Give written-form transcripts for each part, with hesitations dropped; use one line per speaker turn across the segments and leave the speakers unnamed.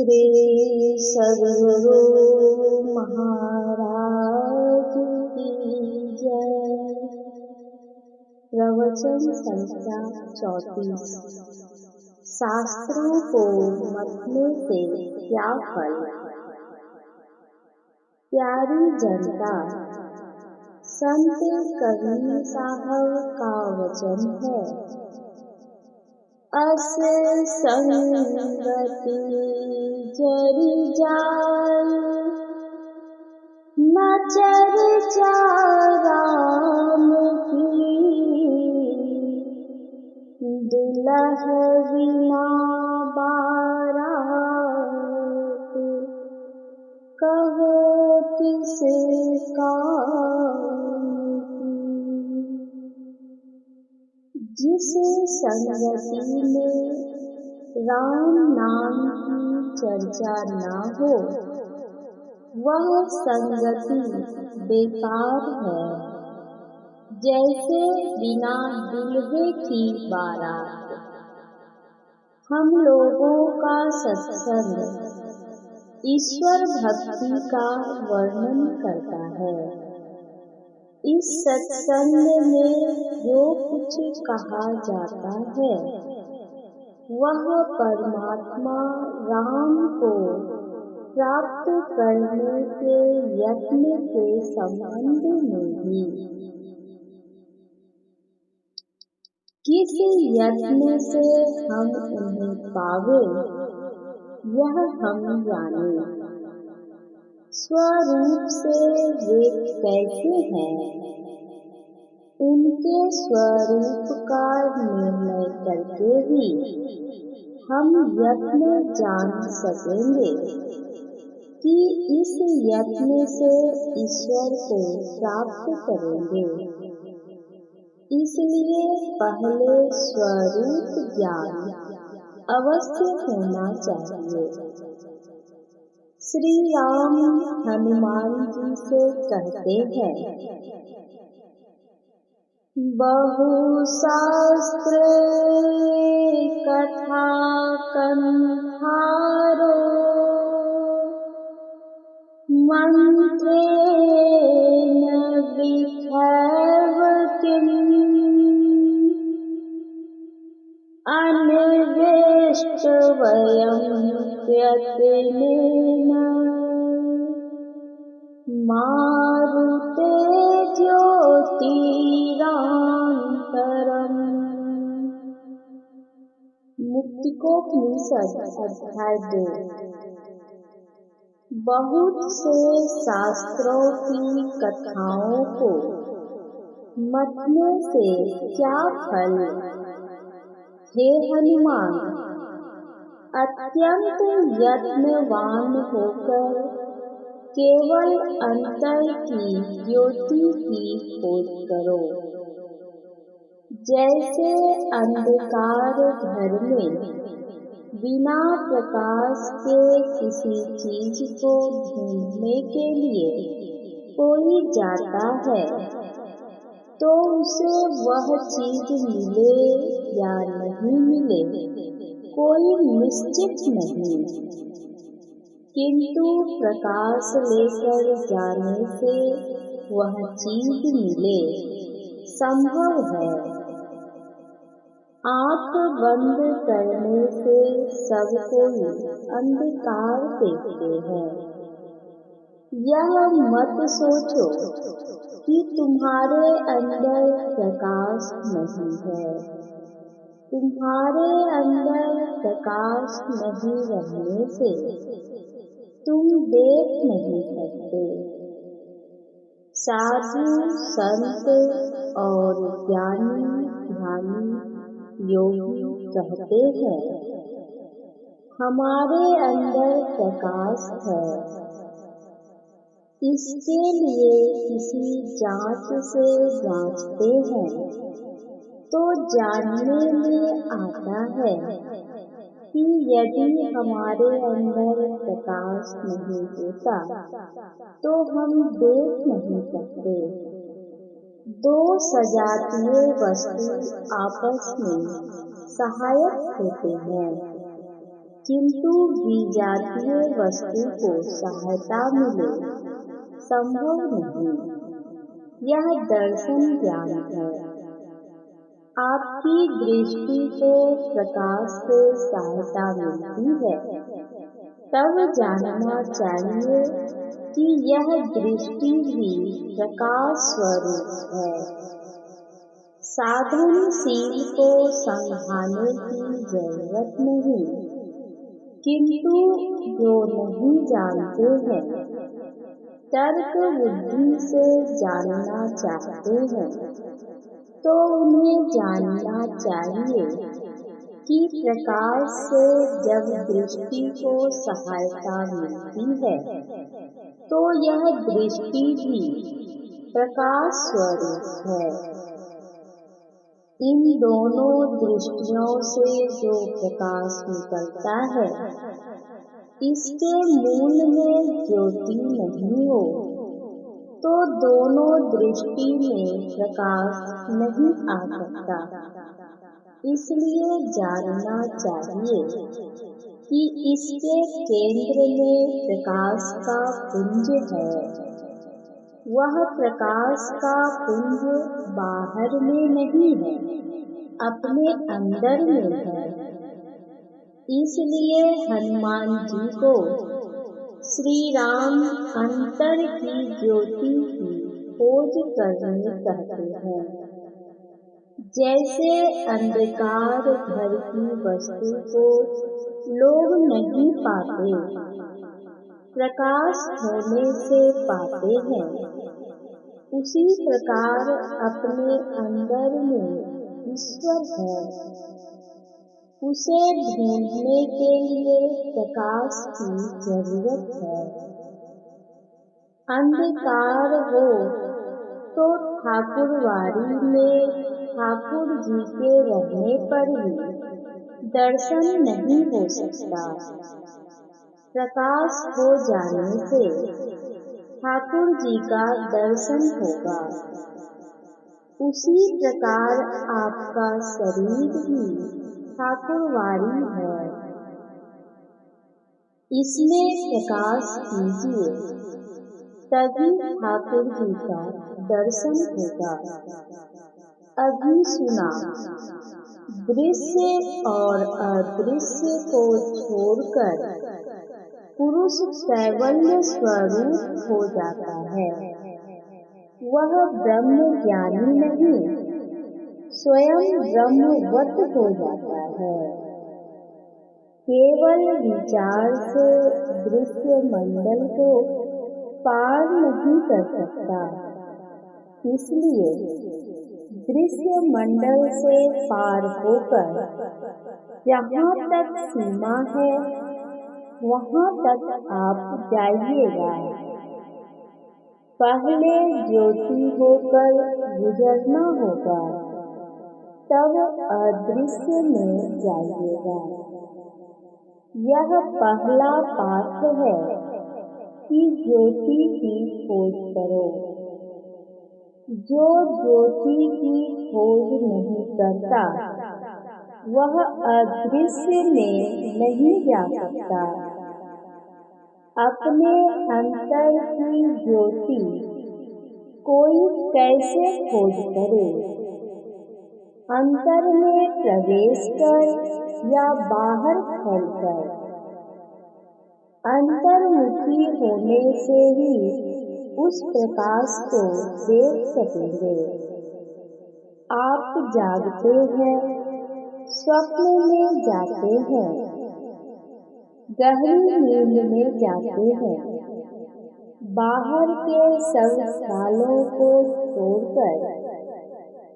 श्री सद्गुरु महाराज की जय। प्रवचन संख्या 34। शास्त्रों को मतने से क्या फल। प्यारी जनता, संत कबीर साहब का वचन है, अस संगति जरि जाय, न चर्चा राम की, दुलह बिना बारात, कहो किस काम की। जिस संगति में राम नाम की चर्चा न हो, वह संगति बेकार है, जैसे बिना दुल्हे की बारात। हम लोगों का सत्संग ईश्वर भक्ति का वर्णन करता है। इस सत्संग में जो कुछ कहा जाता है, वह परमात्मा राम को प्राप्त करने के यत्न के संबंध में ही। किस यत्न से हम उन्हें पावे, यह हम जाने। स्वरूप से वे कैसे हैं, उनके स्वरूप का निर्णय करके ही हम यत्न जान सकेंगे कि इस यत्न से ईश्वर को प्राप्त करेंगे। इसलिए पहले स्वरूप ज्ञान अवश्य होना चाहिए। श्री राम हनुमान जी से कहते हैं, बहु शास्त्र कथा कंठारो, मंत्रे न विखैव किम, अनिविष्ट वयं यत्नेन, मारुते ज्योतिरान्तरम्। मुक्तिकोपनिषद अध्याय 2। बहुत से शास्त्रों की कथाओं को मतने से क्या फल। हे हनुमान, अत्यंत यत्नवान होकर केवल अंतर की ज्योति की खोज करो। जैसे अंधकार घर में बिना प्रकाश के किसी चीज को ढूंढने के लिए कोई जाता है, तो उसे वह चीज मिले या नहीं मिले कोई निश्चित नहीं, किंतु प्रकाश लेकर जाने से वह चीज मिले संभव है। आँख बंद करने से सब कोई अंधकार देखते हैं। यह मत सोचो कि तुम्हारे अंदर प्रकाश नहीं है। तुम्हारे अंदर प्रकाश नहीं रहने से तुम देख नहीं सकते। साधु संत और ज्ञानी ध्यानी योगी कहते हैं, हमारे अंदर प्रकाश है। इसके लिए किसी जांच से जांचते हैं, तो जानने में आता है कि यदि हमारे अंदर प्रकाश नहीं होता तो हम देख नहीं सकते। दो सजातीय वस्तु आपस में सहायक होते हैं। किंतु विजातीय वस्तु को सहायता मिले संभव नहीं। यह दर्शन ज्ञान है। आपकी दृष्टि को प्रकाश से सहायता मिलती है, तब जानना चाहिए कि यह दृष्टि भी प्रकाश स्वरूप है। साधनशील को समझाने की जरूरत नहीं, किंतु जो नहीं जानते हैं, तर्क बुद्धि से जानना चाहते हैं, तो उन्हें जानना चाहिए कि प्रकाश से जब दृष्टि को सहायता मिलती है, तो यह दृष्टि भी प्रकाश स्वरूप है। इन दोनों दृष्टियों से जो प्रकाश निकलता है, इसके मूल में ज्योति नहीं हो, तो दोनों दृष्टि में प्रकाश नहीं आ सकता। इसलिए जानना चाहिए कि इसके केंद्र में प्रकाश का पुंज है। वह प्रकाश का पुंज बाहर में नहीं है, अपने अंदर में है। इसलिए हनुमान जी को श्री राम अंतर की ज्योति की खोज करने कहते हैं। जैसे अंधकार घर की वस्तु को लोग नहीं पाते, प्रकाश होने से पाते हैं, उसी प्रकार अपने अंदर में ईश्वर है। उसे ढूंढने के लिए प्रकाश की जरूरत है। अंधकार हो तो ठाकुरवाड़ी में ठाकुर जी के रहने पर भी दर्शन नहीं हो सकता। प्रकाश हो जाने से ठाकुर जी का दर्शन होगा। उसी प्रकार आपका शरीर भी ठाकुरवाड़ी है, इसमें प्रकाश कीजिए, तभी ठाकुर जी का दर्शन होगा। अभी सुना, दृश्य और अदृश्य को छोड़कर पुरुष कैवल्य स्वरूप हो जाता है। वह ब्रह्म ज्ञानी नहीं, स्वयं ब्रह्मवत हो जाता है। केवल विचार से दृश्य मंडल को पार नहीं कर सकता। इसलिए दृश्य मंडल से पार होकर जहाँ तक सीमा है, वहाँ तक आप जाइएगा। पहले ज्योति होकर गुजरना होगा, तब अदृश्य में जाइएगा। यह पहला पाठ है कि ज्योति की खोज करो। जो ज्योति की खोज नहीं करता, वह अदृश्य में नहीं जा सकता। अपने अंतर की ज्योति कोई कैसे खोज करे? अंतर में प्रवेश कर या बाहर फैलकर? अंतर्मुखी होने से ही उस प्रकाश को देख सकेंगे। आप जागते हैं, स्वप्न में जाते हैं, गहरी नींद में जाते हैं, बाहर के सब ख्यालों को छोड़कर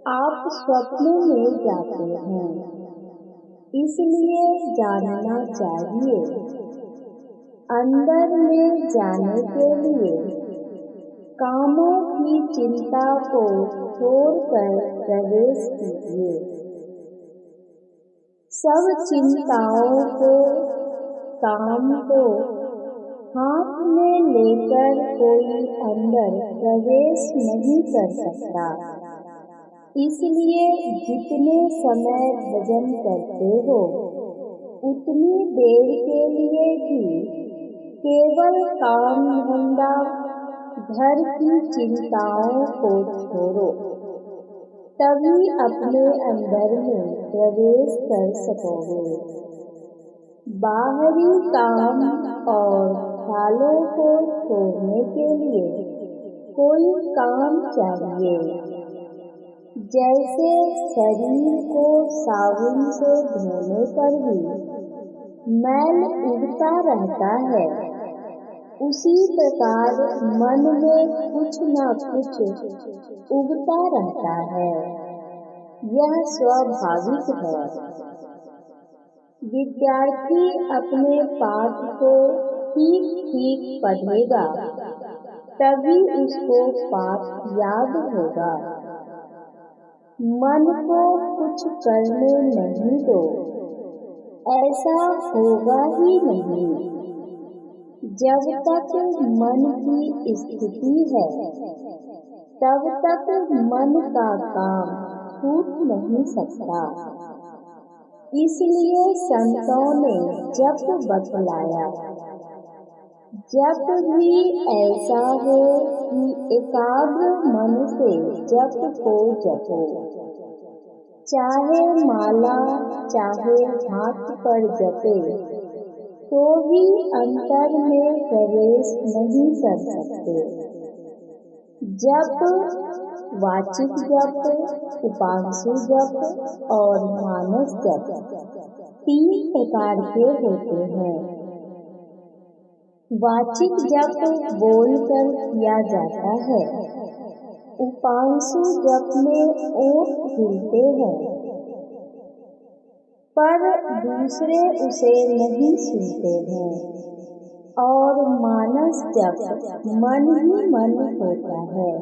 आप स्वप्न में जाते हैं। इसलिए जानना चाहिए, अंदर में जाने के लिए कामों की चिंता को छोड़कर प्रवेश कीजिए। सब चिंताओं को, काम को हाथ में लेकर कोई अंदर प्रवेश नहीं कर सकता। इसलिए जितने समय भजन करते हो, उतनी देर के लिए भी केवल काम धंधा, घर की चिंताओं को छोड़ो, तभी अपने अंदर में प्रवेश कर सकोगे। बाहरी काम और ख्यालों को छोड़ने के लिए कोई काम चाहिए। जैसे शरीर को साबुन से धोने पर भी मैल उड़ता रहता है, उसी प्रकार मन में कुछ न कुछ उगता रहता है। यह स्वाभाविक है। विद्यार्थी अपने पाठ को ठीक ठीक पढ़ेगा, तभी उसको पाठ याद होगा। मन को कुछ करने नहीं दो, ऐसा होगा ही नहीं। जब तक मन की स्थिति है, तब तक मन का काम छूट नहीं सकता। इसलिए संतों ने जप बतलाया। जप भी ऐसा हो कि एकाग्र मन से जप को जपो। चाहे माला, चाहे हाथ पर जपे, तो भी अंतर में प्रवेश नहीं कर सकते। जप, वाचिक जप, उपांशु जप और मानस जप 3 प्रकार के होते हैं। वाचिक जप बोलकर किया जाता है। उपांशु जप में ओठ हिलते हैं, पर दूसरे उसे नहीं सुनते हैं। और मानस जप मन ही मन होता है।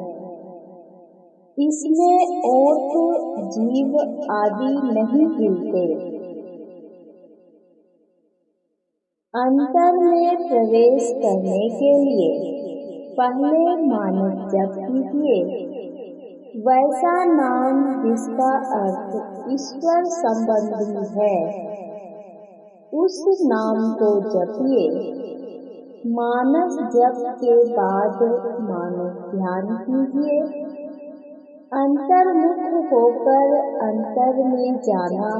इसमें ओठ, जीभ आदि नहीं हिलते। अंतर में प्रवेश करने के लिए पहले मानस जप कीजिए। वैसा नाम जिसका अर्थ ईश्वर संबंधी है, उस नाम को जपिए। मानस जप के बाद मानस ध्यान कीजिए। अंतर्मुख होकर अंतर में जाना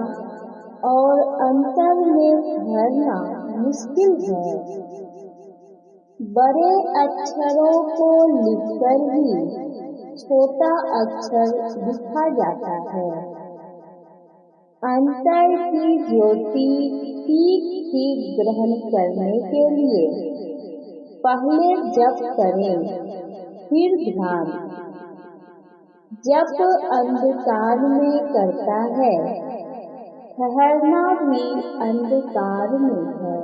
और अंतर में ठहरना मुश्किल है। बड़े अक्षरों को लिखकर भी छोटा अक्षर लिखा जाता है। अंतर की ज्योति ठीक ठीक ग्रहण करने के लिए पहले जप करें, फिर ध्यान। जप अंधकार में करता है, ठहरना भी अंधकार में है।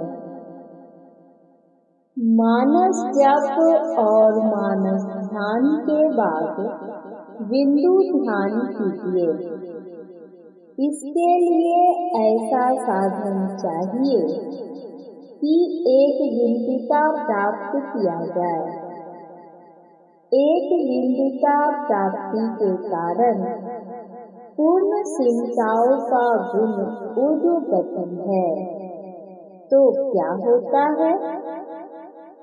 मानस जप और मानस ध्यान के बाद बिंदु ध्यान कीजिए। इसके लिए ऐसा साधन चाहिए कि एक बिंदुता प्राप्त किया जाए। एक बिंदुता प्राप्ति के कारण पूर्ण चिंताओं का गुण ऊर्ध्वगति है। तो क्या होता है?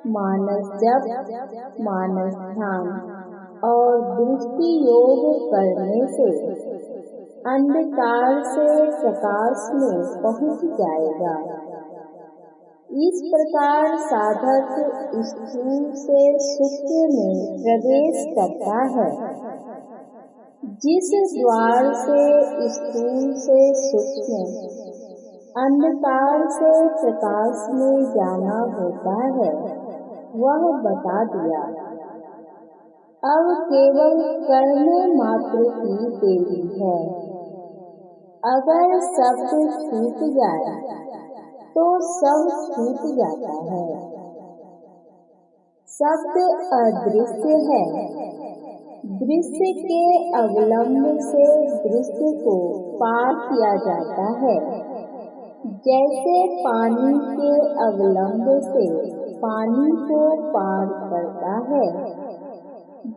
मानस जप, मानस ध्यान और दृष्टि योग करने से अंधकार से प्रकाश में पहुंच जाएगा। इस प्रकार साधक स्थूल से सूक्ष्म में प्रवेश करता है। जिस द्वार से स्थूल से सूक्ष्म, अंधकार से प्रकाश में जाना होता है, वह बता दिया। अब केवल करने मात्र की देरी है। अगर शब्द छूट जाए तो सब छूट जाता है। शब्द अदृश्य है। दृश्य के अवलंब से दृश्य को पार किया जाता है। जैसे पानी के अवलंब से पानी को पार करता है,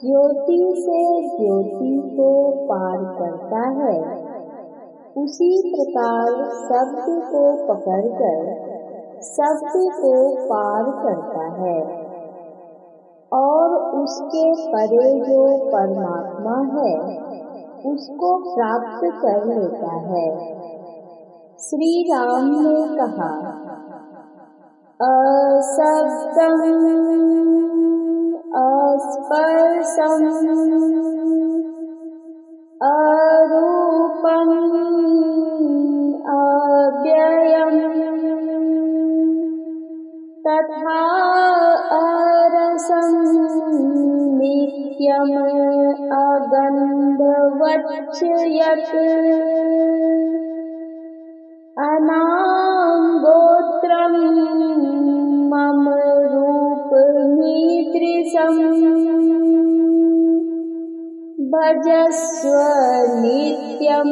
ज्योति से ज्योति को पार करता है। उसी प्रकार शब्द को पकड़कर शब्द को पार करता है और उसके परे जो परमात्मा है उसको प्राप्त कर लेता है। श्री राम ने कहा, अशब्दं अस्पर्शं अरूपं अव्ययम् तथा अरसं नित्यम् अगन्धवच्च यत् अनागोत्रं मम रूपमीदृशम् भजस्व नित्यं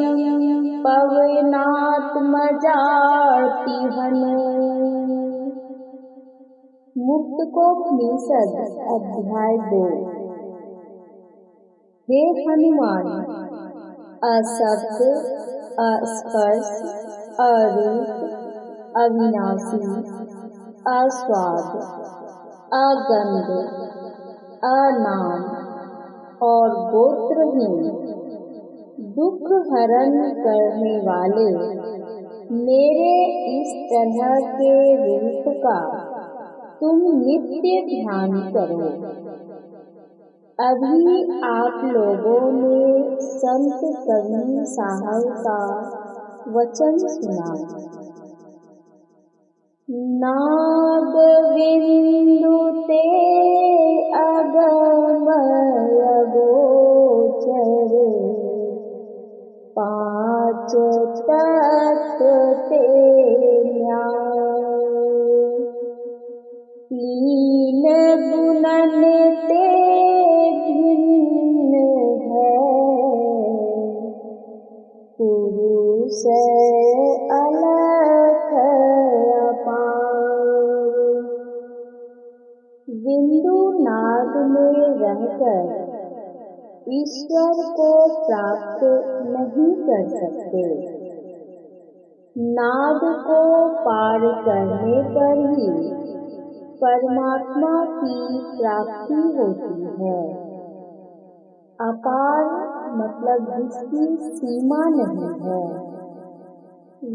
पवनात्मजातिहन्। मुक्तकोपनिषद अध्याय 2। हे हनुमान, अशब्द, अस्पर्श, अरूप, अविनाशी, आस्वाद, अगंध, अनाम और गोत्रहीन, दुख हरण करने वाले मेरे इस तरह के रूप का तुम नित्य ध्यान करो। अभी आप लोगों ने संत कबीर साहब का वचन सुना। नाद बिंदु ते अगमय गोचर, पांच तत्व ते न्याय, लीन गुणन ते भिन्न है, पुरुष अलख अपार। बिंदु नाद में रहकर ईश्वर को प्राप्त नहीं कर सकते। नाद को पार करने पर ही परमात्मा की प्राप्ति होती है। अपार मतलब जिसकी सीमा नहीं है।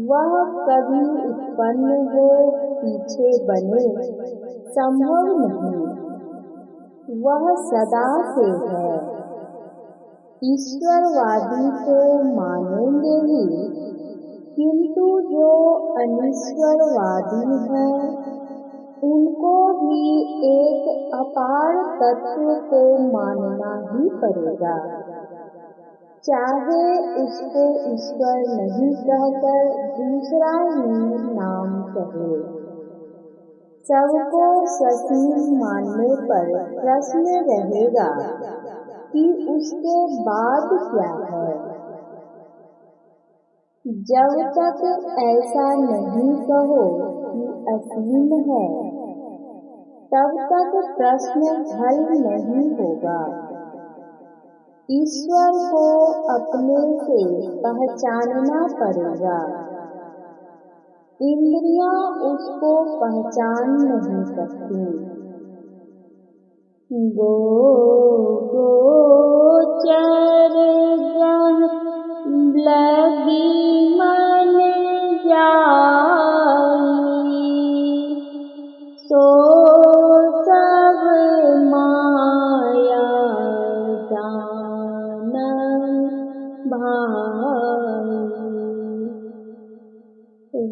वह कभी उत्पन्न हो पीछे बने संभव नहीं, वह सदा से है। ईश्वरवादी तो मानेंगे ही, किंतु जो अनीश्वरवादी हैं उनको भी एक अपार तत्व को मानना ही पड़ेगा, चाहे उसको ईश्वर नहीं कहकर दूसरा ही नाम कहे। सबको ससीम मानने पर प्रश्न रहेगा कि उसके बाद क्या है। जब तक ऐसा नहीं कहो कि असीम है, तब तक प्रश्न हल नहीं होगा। ईश्वर को अपने से पहचानना पड़ेगा। इंद्रियां उसको पहचान नहीं सकती। गोचर जहाँ लगी मन जाई, सो सब माया जानन भाई।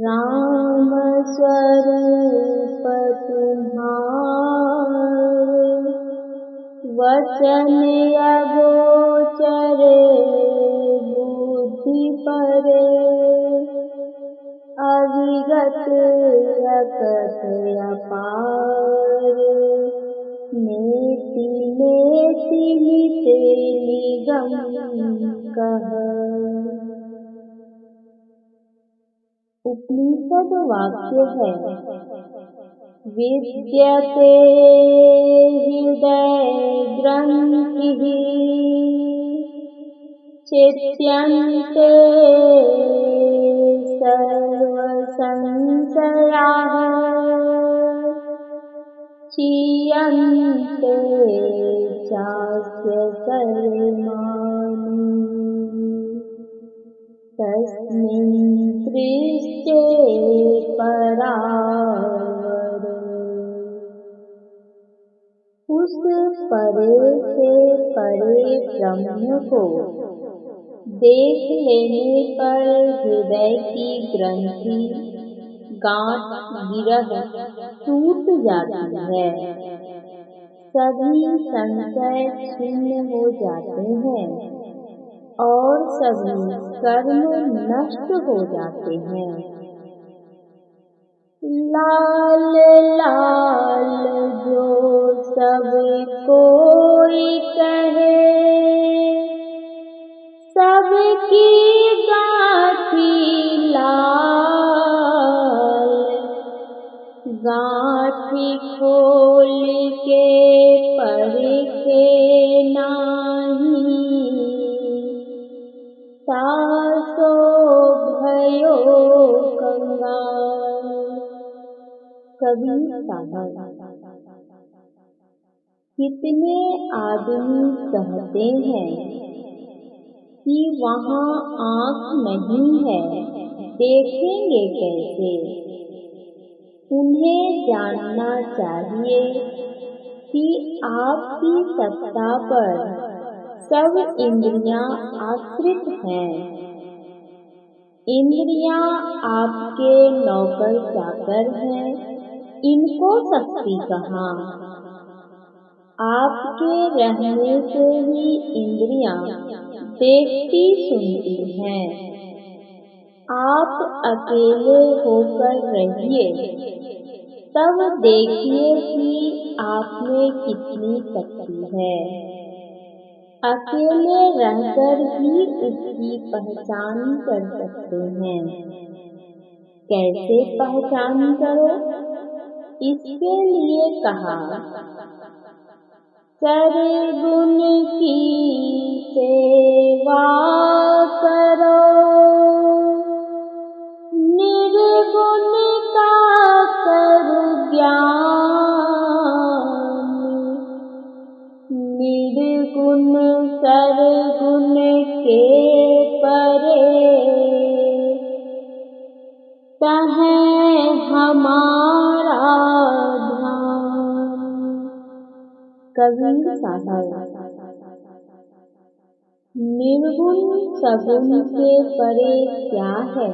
राम स्वरूप तुम्हारे, वचन अगोचर बुद्धि परे, अविगत अकथ अपार, नेति नेति निते निगम कह। उपनिषद वाक्य है, विद्यते हृदय ग्रंथिः चित्यन्ते सर्वसंशयाः क्षीयन्ते चास्य कर्माणि तस्मिन् दृष्टे परावरे। उस परे से परे ब्रह्म को देख लेने पर हृदय की ग्रंथि गांठ गिरह टूट जाती है, सभी संशय छिन्न हो जाते हैं और सभी कर्म नष्ट हो जाते हैं। लाल लाल जो सब कोई कहे, सबकी गांठी लाल, गांठी खोल के परखे नाही, सासो भयो कंगाल। कबीर साहब। कितने आदमी कहते हैं कि वहाँ आँख नहीं है, देखेंगे कैसे। उन्हें जानना चाहिए कि आपकी सत्ता पर सब इंद्रियां आश्रित हैं। इंद्रियां आपके नौकर चाकर हैं, इनको शक्ति कहाँ। आपके रहने से ही इंद्रियां देखती सुनती हैं। आप अकेले होकर रहिए, तब देखिए कि आप में कितनी शक्ति है। अकेले रहकर ही उसकी पहचान कर सकते हैं। कैसे पहचान करो? इसके लिए कहा, सरगुण की सेवा करो, निर्गुण का करो ज्ञान, निर्गुण सरगुण के परे, तहें हमारा ध्यान। कबीर साहब। निर्गुण सगुण के परे क्या है?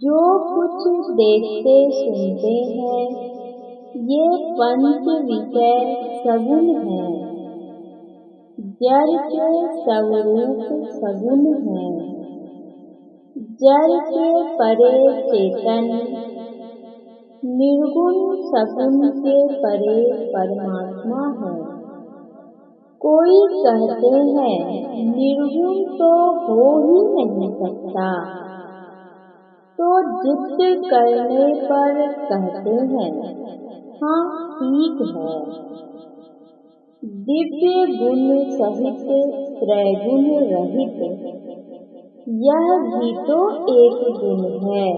जो कुछ देखते सुनते हैं, ये पंच विषय सगुण हैं। जड़ के स्वरूप सगुण हैं। जड़ के परे चेतन, निर्गुण सगुण के परे परमात्मा है। कोई कहते हैं निर्गुण तो हो ही नहीं सकता, तो जिद करने पर कहते हैं हाँ ठीक है। दिव्य गुण सहित त्रैगुण रहित यह भी तो एक गुण है,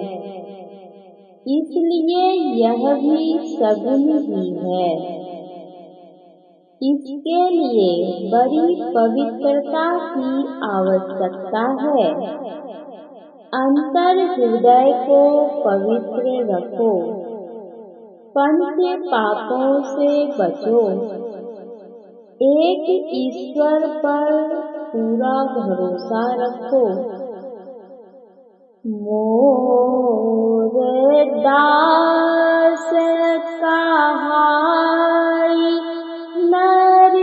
इसलिए यह भी सगुण ही है। इसके लिए बड़ी पवित्रता की आवश्यकता है। अंतर हृदय को पवित्र रखो, पंच पापों से बचो, एक ईश्वर पर पूरा भरोसा रखो। मोर दास कहाई नर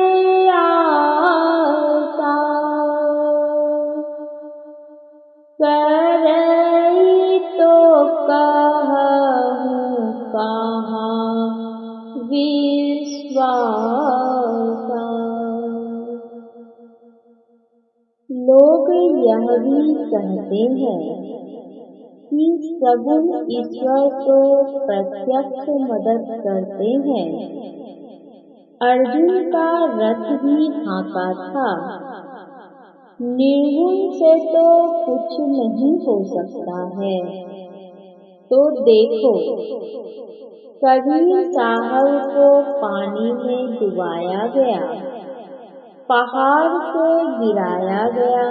आसा, करई तो कहूँ कहाँ विश्वासा। लोग यह भी कहते हैं कि सगुण ईश्वर तो प्रत्यक्ष मदद करते हैं। अर्जुन का रथ भी हाँका था, निर्गुण से तो कुछ नहीं हो सकता है। तो देखो, कबीर साहब को पानी में डुबाया गया, पहाड़ से गिराया गया,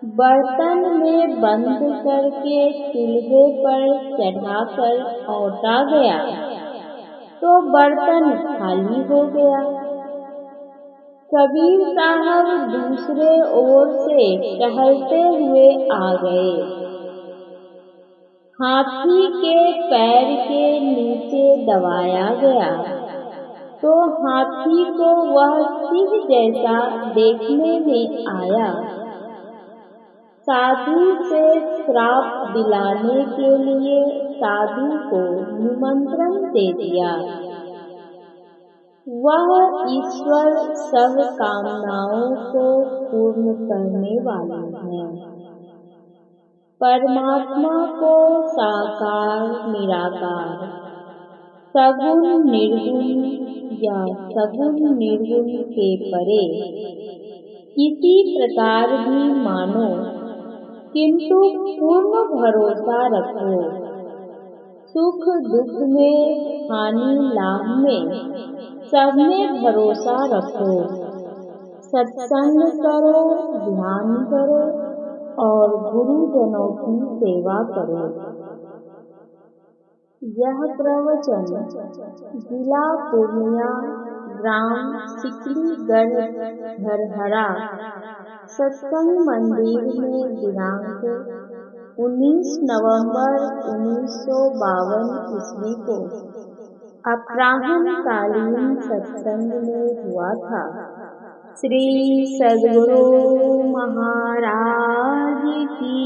बर्तन में बंद करके चूल्हे पर चढ़ाकर औटा गया, तो बर्तन खाली हो गया। कबीर साहब दूसरे ओर से टहलते हुए आ गए। हाथी के पैर के नीचे दबाया गया, तो हाथी को वह सिंह जैसा देखने में आया। साधु से श्राप दिलाने के लिए साधु को निमंत्रण दे दिया। वह ईश्वर सब कामनाओं को पूर्ण करने वाले हैं। परमात्मा को साकार निराकार, सगुण निर्गुण या सगुण निर्गुण के परे किसी प्रकार भी मानो, किंतु पूर्ण भरोसा रखो। सुख दुख में, हानि लाभ में, सब में भरोसा रखो। सत्संग करो, ध्यान करो और गुरुजनों की सेवा करो। यह प्रवचन जिला पूर्णिया, ग्राम सिकलीगढ़ धरहरा सत्संग मंदिर में दिनांक 19 नवंबर 1952 ईस्वी को अपराह्नकालीन सत्संग में हुआ था। श्री सद्गुरु महाराज की